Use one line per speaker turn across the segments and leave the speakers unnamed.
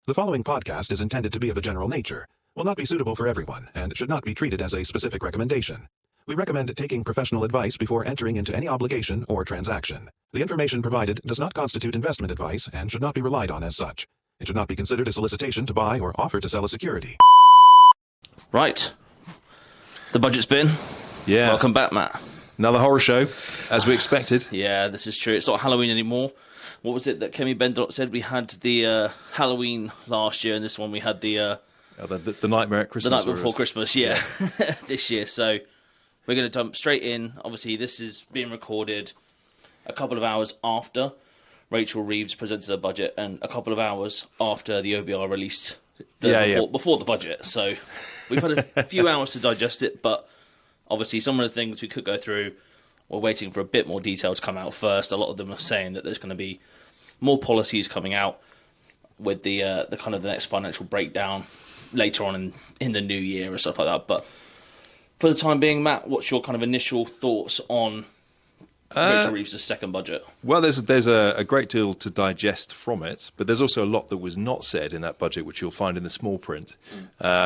The following podcast is intended to be of a general nature, will not be suitable for everyone, and should not be treated as a specific recommendation. We recommend taking professional advice before entering into any obligation or transaction. The information provided does not constitute investment advice and should not be relied on as such. It should not be considered a solicitation to buy or offer to sell a security.
Right. The budget's been.
Yeah.
Welcome back, Matt.
Another horror show, as we expected.
Yeah, this is true. It's not Halloween anymore. What was it that Kemi Bendot said? We had the Halloween last year, and this one we had the
Nightmare at Christmas.
The night before Christmas, yeah. This year. So we're going to jump straight in. Obviously, this is being recorded a couple of hours after Rachel Reeves presented her budget and a couple of hours after the OBR released the report before the budget. So we've had a few hours to digest it, but obviously some of the things we could go through, we're waiting for a bit more detail to come out first. A lot of them are saying that there's going to be more policies coming out with the kind of the next financial breakdown later on in the new year and stuff like that. But for the time being, Matt, what's your kind of initial thoughts on Rachel Reeves' second budget?
Well, there's a great deal to digest from it, but there's also a lot that was not said in that budget, which you'll find in the small print,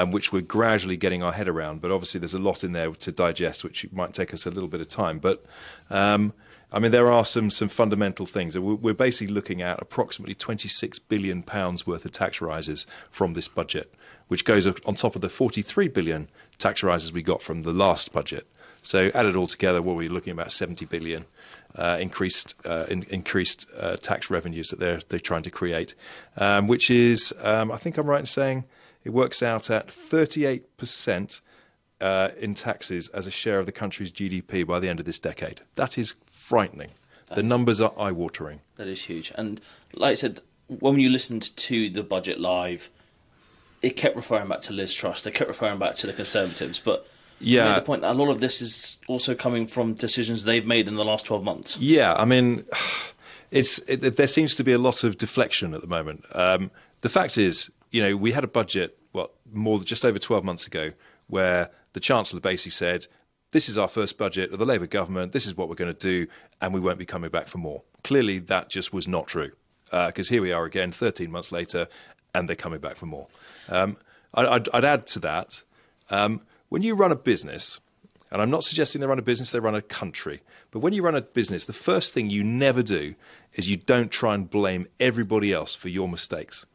which we're gradually getting our head around. But obviously there's a lot in there to digest, which might take us a little bit of time. But I mean, there are some fundamental things. We're basically looking at approximately £26 billion worth of tax rises from this budget, which goes on top of the £43 billion tax rises we got from the last budget. So added all together, what we're looking at about £70 billion increased tax revenues that they're trying to create, which is, I think I'm right in saying, it works out at 38% in taxes as a share of the country's GDP by the end of this decade. That is frightening. The numbers are eye-watering. That
is huge. And like I said, when you listened to the budget live, it kept referring back to Liz Truss. They kept referring back to the Conservatives. But yeah, the point that a lot of this is also coming from decisions they've made in the last 12 months.
Yeah, I mean, there seems to be a lot of deflection at the moment. The fact is, we had a budget, just over 12 months ago, where the Chancellor basically said, this is our first budget of the Labour government, this is what we're going to do, and we won't be coming back for more. Clearly, that just was not true, because here we are again, 13 months later, and they're coming back for more. I'd add to that, when you run a business, and I'm not suggesting they run a business, they run a country, but when you run a business, the first thing you never do is you don't try and blame everybody else for your mistakes.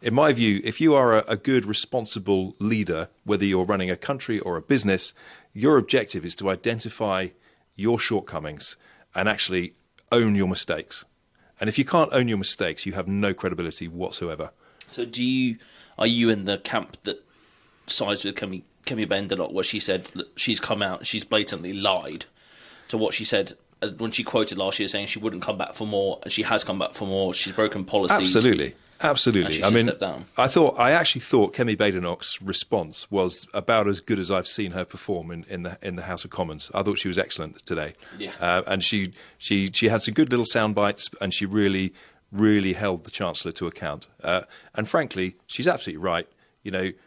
In my view, if you are a good, responsible leader, whether you're running a country or a business, your objective is to identify your shortcomings and actually own your mistakes. And if you can't own your mistakes, you have no credibility whatsoever.
So are you in the camp that sides with Kemi Bendot, where she said she's come out, she's blatantly lied to what she said when she quoted last year saying she wouldn't come back for more, and she has come back for more, she's broken policies.
Absolutely. I actually thought Kemi Badenoch's response was about as good as I've seen her perform in the House of Commons. I thought she was excellent today. Yeah. And she had some good little sound bites, and she really, really held the Chancellor to account. And frankly, she's absolutely right.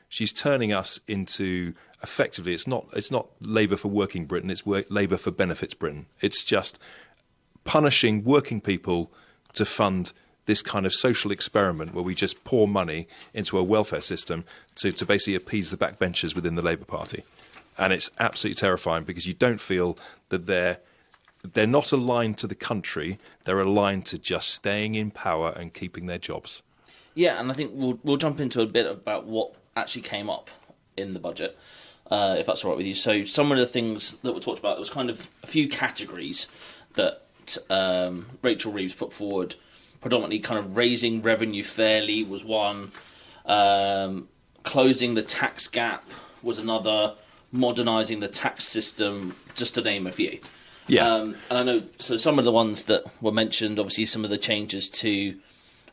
She's turning us into, effectively, it's not Labour for working Britain, it's Labour for benefits Britain. It's just punishing working people to fund this kind of social experiment where we just pour money into a welfare system to basically appease the backbenchers within the Labour Party. And it's absolutely terrifying because you don't feel that they're not aligned to the country, they're aligned to just staying in power and keeping their jobs.
Yeah, and I think we'll jump into a bit about what actually came up in the budget, if that's all right with you. So some of the things that were talked about, there was kind of a few categories that Rachel Reeves put forward. Predominantly kind of raising revenue fairly was one, closing the tax gap was another, modernising the tax system, just to name a few.
Yeah.
And I know, so some of the ones that were mentioned, obviously some of the changes to,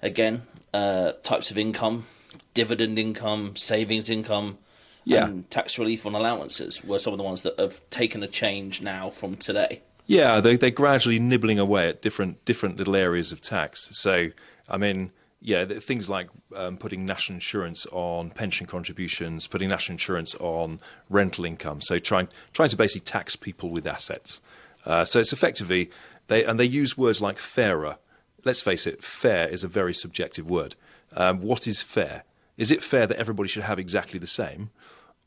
again, types of income, dividend income, savings income, and tax relief on allowances were some of the ones that have taken a change now from today.
Yeah, they're gradually nibbling away at different little areas of tax. So, I mean, things like putting national insurance on pension contributions, putting national insurance on rental income. So trying to basically tax people with assets. So it's effectively, they use words like fairer. Let's face it, fair is a very subjective word. what is fair? Is it fair that everybody should have exactly the same?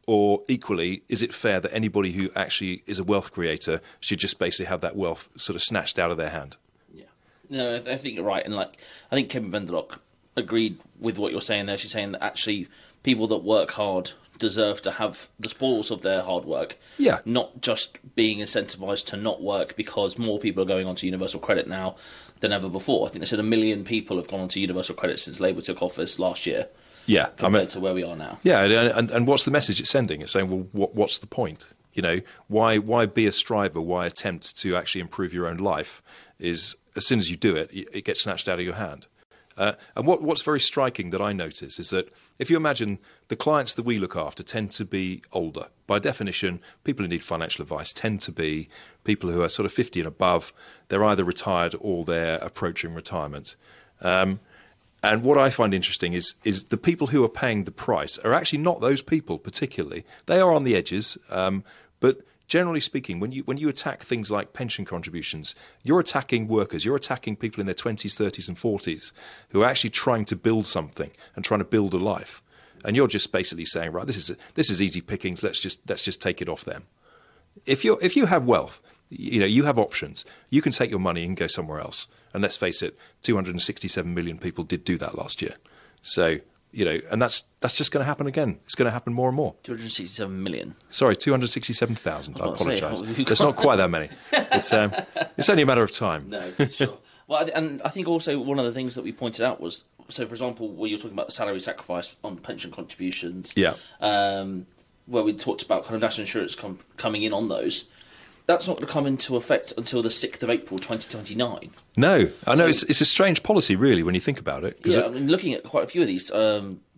Or equally, is it fair that anybody who actually is a wealth creator should just basically have that wealth sort of snatched out of their hand?
Yeah. No, I think you're right. And like, I think Kim Venderlock agreed with what you're saying there. She's saying that actually people that work hard deserve to have the spoils of their hard work.
Yeah.
Not just being incentivized to not work because more people are going onto universal credit now than ever before. I think they said 1 million people have gone onto universal credit since Labour took office last year.
Yeah,
compared to where we are now.
Yeah, and what's the message it's sending? It's saying, well, what's the point? You know, why be a striver? Why attempt to actually improve your own life? Is as soon as you do it, it gets snatched out of your hand. And what's very striking that I notice is that if you imagine the clients that we look after tend to be older. By definition, people who need financial advice tend to be people who are sort of 50 and above. They're either retired or they're approaching retirement. And what I find interesting is the people who are paying the price are actually not those people particularly. They are on the edges, but generally speaking, when you attack things like pension contributions, you're attacking workers, you're attacking people in their 20s, 30s and 40s who are actually trying to build something and trying to build a life. And you're just basically saying, right, this is easy pickings, let's just take it off them. If you have wealth, you know, you have options. You can take your money and go somewhere else. And let's face it, 267 million people did do that last year. So, you know, and that's just going to happen again. It's going to happen more and more.
267 million.
Sorry, 267,000. I apologise. There's not quite that many. It's only a matter of time.
No, for sure. Well, and I think also one of the things that we pointed out was, so for example, where you're talking about the salary sacrifice on pension contributions,
yeah,
where we talked about kind of national insurance coming in on those. That's not going to come into effect until the 6th of April 2029.
No, I know it's a strange policy, really, when you think about it.
Yeah, I mean, looking at quite a few of these,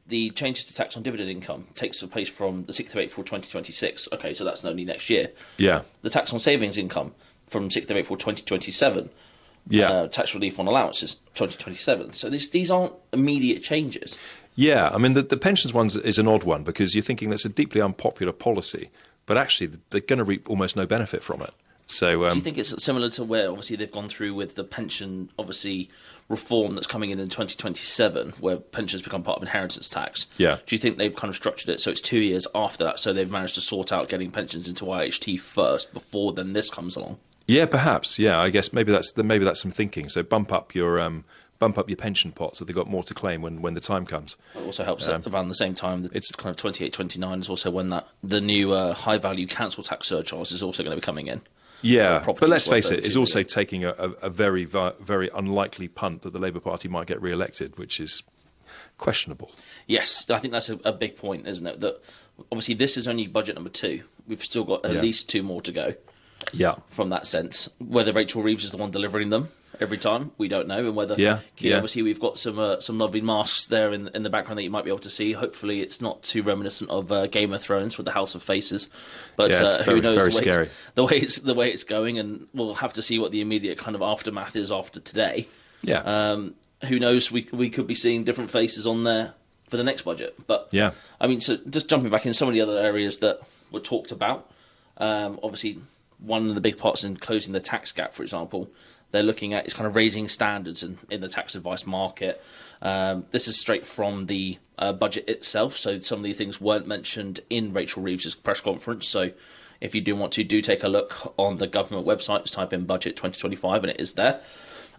the changes to tax on dividend income takes place from the 6th of April 2026. Okay, so that's only next year.
Yeah.
The tax on savings income from 6th of April 2027.
Yeah.
Tax relief on allowances 2027. So these aren't immediate changes.
Yeah, I mean, the pensions one is an odd one because you're thinking that's a deeply unpopular policy. But actually, they're going to reap almost no benefit from it. So,
do you think it's similar to where obviously they've gone through with the pension, obviously reform that's coming in 2027, where pensions become part of inheritance tax?
Yeah.
Do you think they've kind of structured it so it's 2 years after that, so they've managed to sort out getting pensions into IHT first before then this comes along? Yeah,
perhaps. Yeah, I guess maybe that's some thinking. So bump up your pension pot so they've got more to claim when the time comes.
It also helps that around the same time, it's kind of 28, 29 is also when the new high value council tax surcharge is also going to be coming in.
Yeah, but let's face it, it's also taking a very, very unlikely punt that the Labour Party might get re-elected, which is questionable.
Yes, I think that's a big point, isn't it? That obviously this is only budget number 2. We've still got at least 2 more to go.
Yeah.
From that sense, whether Rachel Reeves is the one delivering them every time, we don't know, and whether obviously we've got some lovely masks there in the background that you might be able to see. Hopefully, it's not too reminiscent of Game of Thrones with the House of Faces, but who knows the way it's going, and we'll have to see what the immediate kind of aftermath is after today.
Yeah.
Who knows? We could be seeing different faces on there for the next budget, but
yeah.
I mean, so just jumping back in some of the other areas that were talked about, obviously. One of the big parts in closing the tax gap, for example, they're looking at is kind of raising standards in the tax advice market. This is straight from the budget itself, so some of these things weren't mentioned in Rachel Reeves' press conference. So if you do want to, take a look on the government website, just type in budget 2025 and it is there.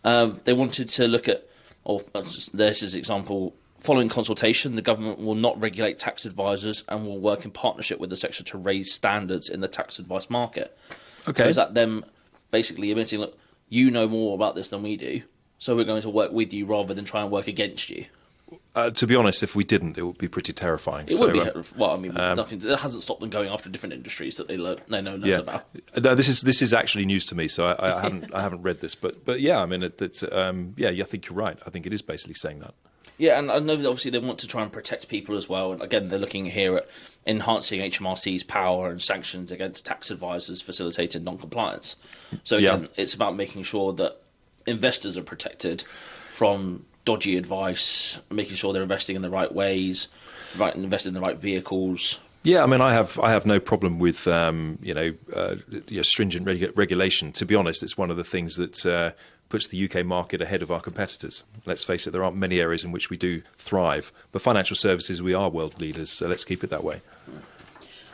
They wanted to look at, this is example, following consultation, the government will not regulate tax advisors and will work in partnership with the sector to raise standards in the tax advice market.
Okay.
So is that them basically admitting, look, you know more about this than we do, so we're going to work with you rather than try and work against you?
To be honest, if we didn't, it would be pretty terrifying.
It would be. Well, I mean, nothing. It hasn't stopped them going after different industries that they know less about.
No, this is actually news to me, so I haven't read this, but yeah, I mean, I think you're right. I think it is basically saying that.
Yeah, and I know that obviously they want to try and protect people as well. And again, they're looking here at enhancing HMRC's power and sanctions against tax advisors facilitating non-compliance. So again, it's about making sure that investors are protected from dodgy advice, making sure they're investing in the right ways, investing in the right vehicles.
Yeah, I mean, I have no problem with stringent regulation. To be honest, it's one of the things that puts the UK market ahead of our competitors. Let's face it, there aren't many areas in which we do thrive. But financial services, we are world leaders, so let's keep it that way.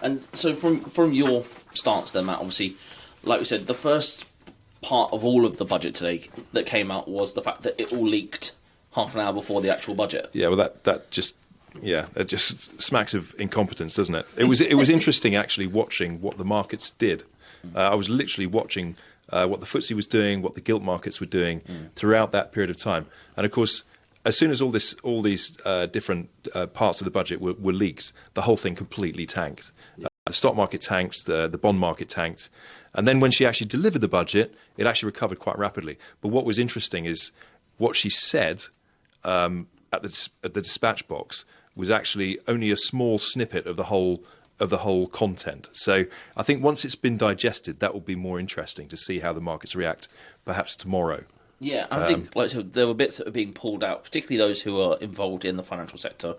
And so from your stance then, Matt, obviously, like we said, the first part of all of the budget today that came out was the fact that it all leaked half an hour before the actual budget.
Yeah, well, it just smacks of incompetence, doesn't it? It was interesting actually watching what the markets did. I was literally watching what the FTSE was doing, what the gilt markets were doing throughout that period of time. And of course, as soon as all these different parts of the budget were leaked, the whole thing completely tanked. The stock market tanked, the bond market tanked. And then when she actually delivered the budget, it actually recovered quite rapidly. But what was interesting is what she said at the dispatch box was actually only a small snippet of the whole content. So I think once it's been digested, that will be more interesting to see how the markets react, perhaps tomorrow.
Yeah, I think like so there were bits that were being pulled out, particularly those who are involved in the financial sector,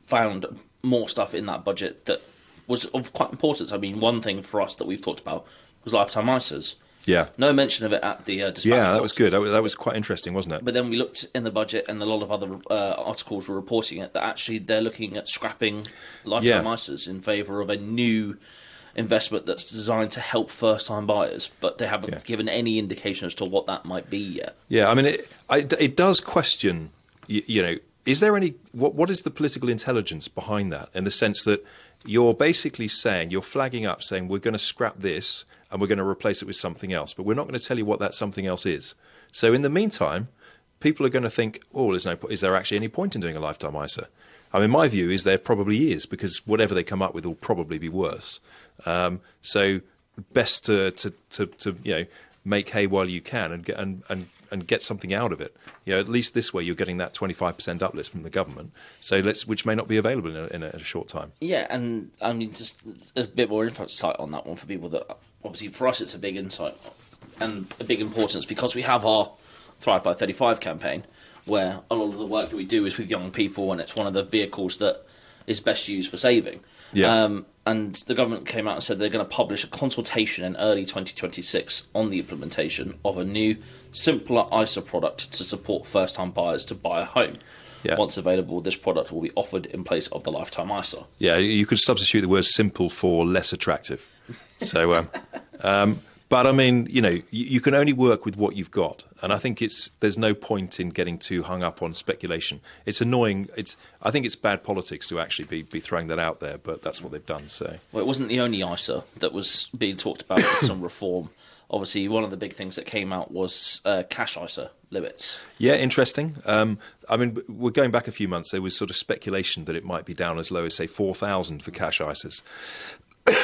found more stuff in that budget that was of quite importance. I mean, one thing for us that we've talked about was lifetime ISAs.
Yeah.
No mention of it at the dispatch
Yeah,
box.
that was good. That was quite interesting, wasn't it?
But then we looked in the budget, and a lot of other articles were reporting it, that actually they're looking at scrapping lifetime ISAs in favour of a new investment that's designed to help first-time buyers, but they haven't given any indication as to what that might be yet.
Yeah, I mean, it does question, you know, is there any, what is the political intelligence behind that, in the sense that you're basically saying, you're flagging up saying, we're going to scrap this and we're going to replace it with something else, but we're not going to tell you what that something else is. So in the meantime, people are going to think, oh, is there actually any point in doing a lifetime ISA? I mean, my view is there probably is, because whatever they come up with will probably be worse. So best to you know, make hay while you can and get something out of it. You know, at least this way you're getting that 25% uplift from the government. So which may not be available in a short time.
Yeah, and I mean, just a bit more insight on that one for people that obviously for us it's a big insight and a big importance, because we have our Thrive by 35 campaign, where a lot of the work that we do is with young people, and it's one of the vehicles that is best used for saving.
Yeah.
And the government came out and said they're going to publish a consultation in early 2026 on the implementation of a new, simpler ISA product to support first-time buyers to buy a home.
Yeah.
Once available, this product will be offered in place of the lifetime ISA.
Yeah, you could substitute the word simple for less attractive. So, but I mean, you know, you can only work with what you've got, and I think there's no point in getting too hung up on speculation. It's annoying. I think it's bad politics to actually be throwing that out there, but that's what they've done. So, well,
it wasn't the only ISA that was being talked about with some reform. Obviously, one of the big things that came out was cash ISA limits.
Yeah, interesting. I mean, we're going back a few months. There was sort of speculation that it might be down as low as, say, 4,000 for cash ISAs.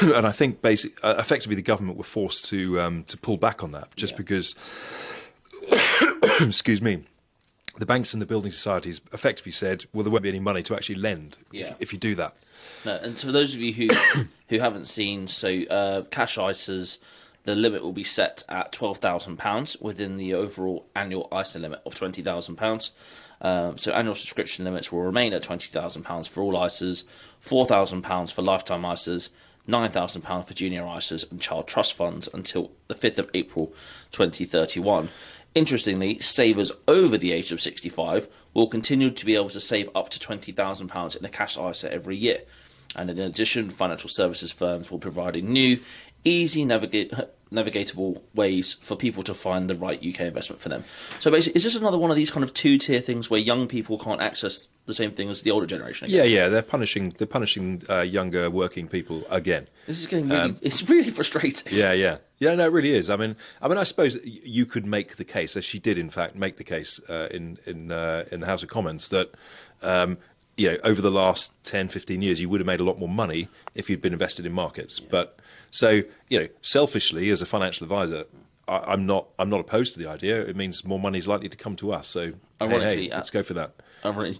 And I think effectively the government were forced to pull back on that just because, excuse me, the banks and the building societies effectively said, well, there won't be any money to actually lend if you do that.
No, and so for those of you who haven't seen, so cash ISAs, the limit will be set at £12,000 within the overall annual ISA limit of £20,000. So annual subscription limits will remain at £20,000 for all ISAs, £4,000 for lifetime ISAs, £9,000 for junior ISAs and child trust funds until the 5th of April 2031. Interestingly, savers over the age of 65 will continue to be able to save up to £20,000 in a cash ISA every year. And in addition, financial services firms will be providing new, easy navigatable ways for people to find the right UK investment for them. So basically, is this another one of these kind of two-tier things where young people can't access the same thing as the older generation again?
Yeah, they're punishing younger working people again.
This is getting really, it's really frustrating.
Yeah, no, it really is. I mean, I suppose you could make the case, as she did, in fact, make the case in the House of Commons that. You know, over the last 10, 15 years, you would have made a lot more money if you'd been invested in markets. Yeah. But so, you know, selfishly, as a financial advisor, I'm not opposed to the idea. It means more money is likely to come to us. So, hey, let's go for that.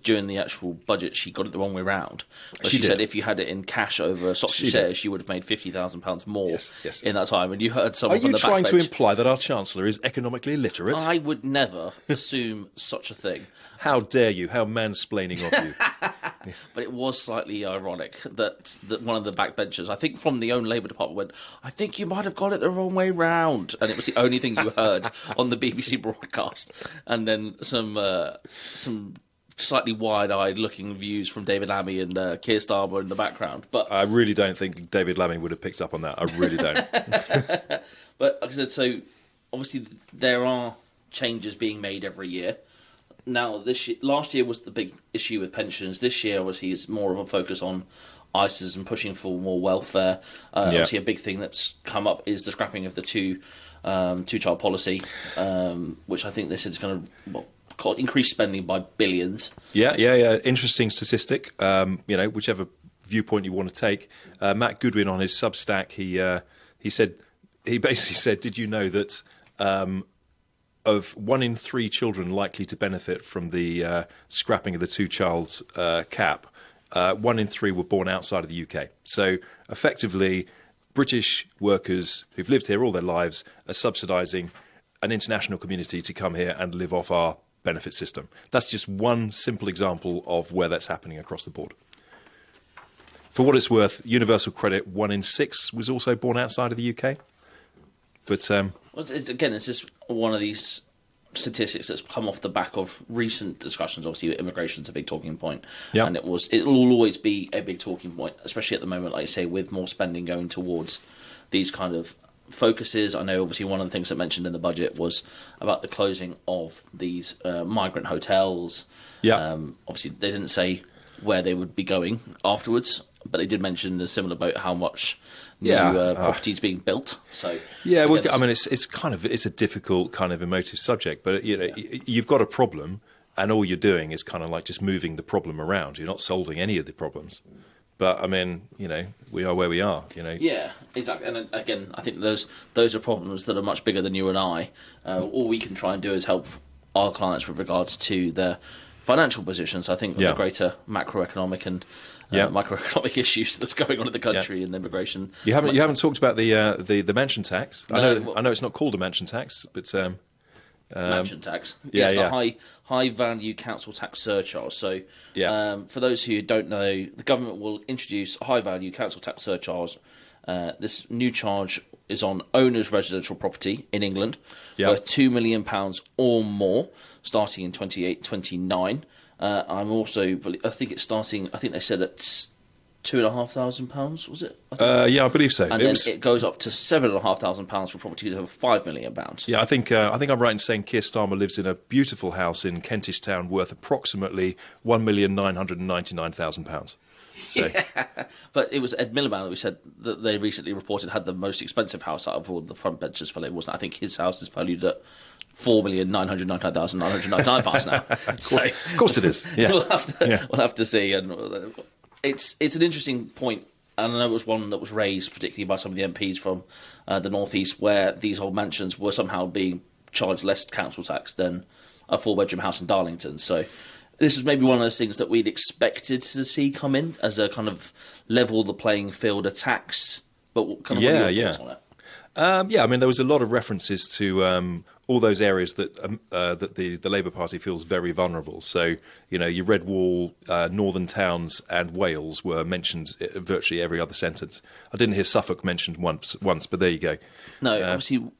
During the actual budget, she got it the wrong way round. She said if you had it in cash over stocks and shares, she would have made £50,000 more in that time. And you heard someone from the back bench. Are you
trying to imply that our Chancellor is economically illiterate?
I would never assume such a thing.
How dare you? How mansplaining of you.
But it was slightly ironic that one of the backbenchers, I think from the own Labour department, went, "I think you might have got it the wrong way round," and it was the only thing you heard on the BBC broadcast. And then some slightly wide-eyed looking views from David Lammy and Keir Starmer in the background. But
I really don't think David Lammy would have picked up on that. I really don't.
But like I said, so obviously there are changes being made every year. Now, last year was the big issue with pensions. This year, obviously, it's more of a focus on ISAs and pushing for more welfare. Obviously, a big thing that's come up is the scrapping of the two-child policy, which I think they said is going to increase spending by billions.
Yeah. Interesting statistic. Whichever viewpoint you want to take. Matt Goodwin on his Substack, he basically said, "Did you know that of 1 in 3 children likely to benefit from the scrapping of the two-child cap, 1 in 3 were born outside of the UK. So effectively, British workers who've lived here all their lives are subsidising an international community to come here and live off our benefit system. That's just one simple example of where that's happening across the board. For what it's worth, universal credit, 1 in 6 was also born outside of the UK. But
it's just one of these statistics that's come off the back of recent discussions. Obviously, immigration's a big talking point, and it will always be a big talking point, especially at the moment, like you say, with more spending going towards these kind of focuses. I know, obviously, one of the things that mentioned in the budget was about the closing of these migrant hotels. Obviously, they didn't say where they would be going afterwards, but they did mention in a similar boat how much new properties being built. So it's a difficult kind of emotive subject, but you've got a problem, and all you're doing is kind of like just moving the problem around. You're not solving any of the problems. But I mean, we are where we are. Yeah, exactly. And again, I think those are problems that are much bigger than you and I. All we can try and do is help our clients with regards to their financial positions. I think with the greater macroeconomic and microeconomic issues that's going on in the country and immigration.
You haven't talked about the mansion tax. I know it's not called a mansion tax, but
mansion tax. Yes, the high value council tax surcharge. So for those who don't know, the government will introduce a high value council tax surcharge. This new charge is on owners' residential property in England worth £2 million or more, starting in 28-29. I think it's starting. I think they said it's £2,500. Was it?
I believe so.
And then it goes up to £7,500 for properties over £5 million.
Yeah, I think I'm right in saying Keir Starmer lives in a beautiful house in Kentish Town worth approximately £1,999,000. So.
Yeah, but it was Ed Miliband who said that they recently reported had the most expensive house out of all the front benchers for Labour, wasn't it? I think his house is valued at £4,999,999 now. So,
of course it is. Yeah.
We'll have to see. And it's an interesting point, and I know it was one that was raised particularly by some of the MPs from the North East, where these old mansions were somehow being charged less council tax than a 4-bedroom house in Darlington. So this is maybe one of those things that we'd expected to see come in as a kind of level the playing field, a tax. But what are your thoughts on it?
I mean, there was a lot of references to all those areas that the Labour Party feels very vulnerable. So, your Red Wall, northern towns and Wales were mentioned virtually every other sentence. I didn't hear Suffolk mentioned once, but there you go.
No, obviously,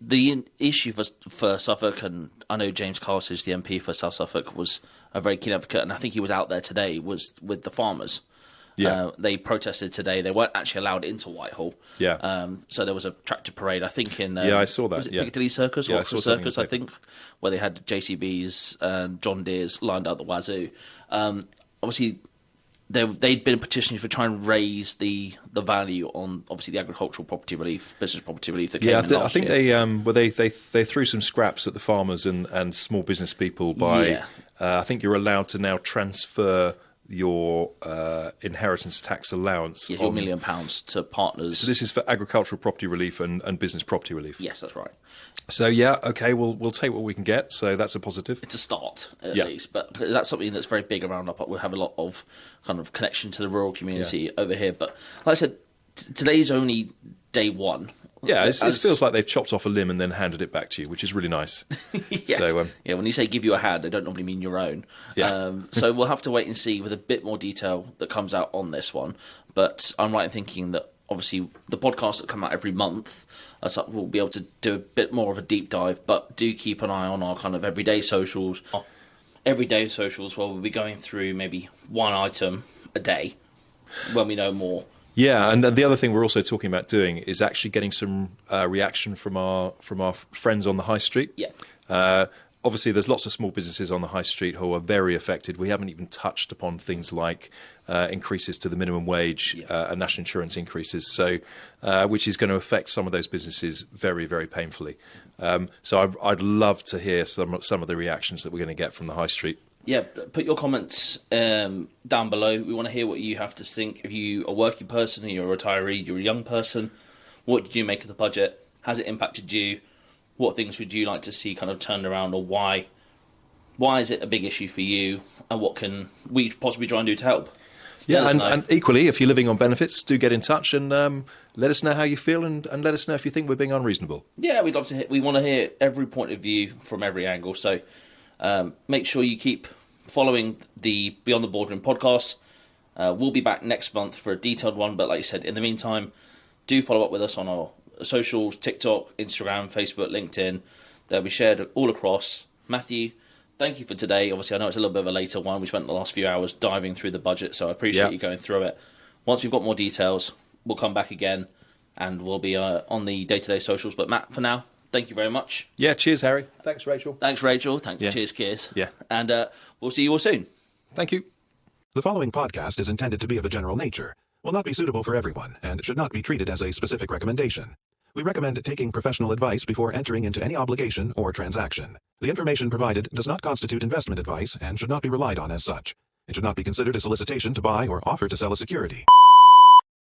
the issue for Suffolk, and I know James Carter, who's the MP for South Suffolk, was a very keen advocate, and I think he was out there today, was with the farmers. Yeah. They protested today. They weren't actually allowed into Whitehall. Yeah. So there was a tractor parade, I think, in...
I saw that.
Was it Piccadilly Circus or Oxford Circus, I think, where they had JCBs and John Deeres lined out the wazoo. Obviously, they'd been petitioning for trying to raise the value on, obviously, the agricultural property relief, business property relief that came in last year.
They threw some scraps at the farmers and small business people by... I think you're allowed to now transfer your inheritance tax allowance.
Yes, your £1 million to partners.
So this is for agricultural property relief and business property relief.
Yes, that's right.
So we'll take what we can get. So that's a positive.
It's a start at least, but that's something that's very big around. We have a lot of kind of connection to the rural community over here. But like I said, today's only day one
Yeah, it feels like they've chopped off a limb and then handed it back to you, which is really nice.
Yes. So, yeah, when you say give you a hand, they don't normally mean your own.
Yeah.
So we'll have to wait and see with a bit more detail that comes out on this one. But I'm right in thinking that obviously the podcasts that come out every month, so we'll be able to do a bit more of a deep dive. But do keep an eye on our kind of everyday socials. Everyday socials where we'll be going through maybe one item a day when we know more.
Yeah, and the other thing we're also talking about doing is actually getting some reaction from our friends on the high street.
Yeah.
Obviously, there's lots of small businesses on the high street who are very affected. We haven't even touched upon things like increases to the minimum wage and national insurance increases, so which is going to affect some of those businesses very, very painfully. So I'd love to hear some of the reactions that we're going to get from the high street.
Yeah, put your comments down below. We want to hear what you have to think. If you are a working person, you're a retiree, you're a young person, what did you make of the budget? Has it impacted you? What things would you like to see kind of turned around, or why is it a big issue for you, and what can we possibly try and do to help?
Yeah, and equally, if you're living on benefits, do get in touch and let us know how you feel, and let us know if you think we're being unreasonable.
Yeah, we'd love to we want to hear every point of view from every angle, so make sure you keep following the Beyond the Boardroom podcast. We'll be back next month for a detailed one, but like you said, in the meantime, do follow up with us on our socials, TikTok, Instagram, Facebook, LinkedIn. They'll be shared all across. Matthew, thank you for today. Obviously, I know it's a little bit of a later one. We spent the last few hours diving through the budget, so I appreciate you going through it. Once we've got more details, we'll come back again, and we'll be on the day-to-day socials. But Matt, for now, thank you very much.
Yeah, cheers, Harry. Thanks, Rachel.
Thanks, Rachel. Cheers, Kears.
Yeah.
And we'll see you all soon.
Thank you.
The following podcast is intended to be of a general nature, will not be suitable for everyone, and should not be treated as a specific recommendation. We recommend taking professional advice before entering into any obligation or transaction. The information provided does not constitute investment advice and should not be relied on as such. It should not be considered a solicitation to buy or offer to sell a security.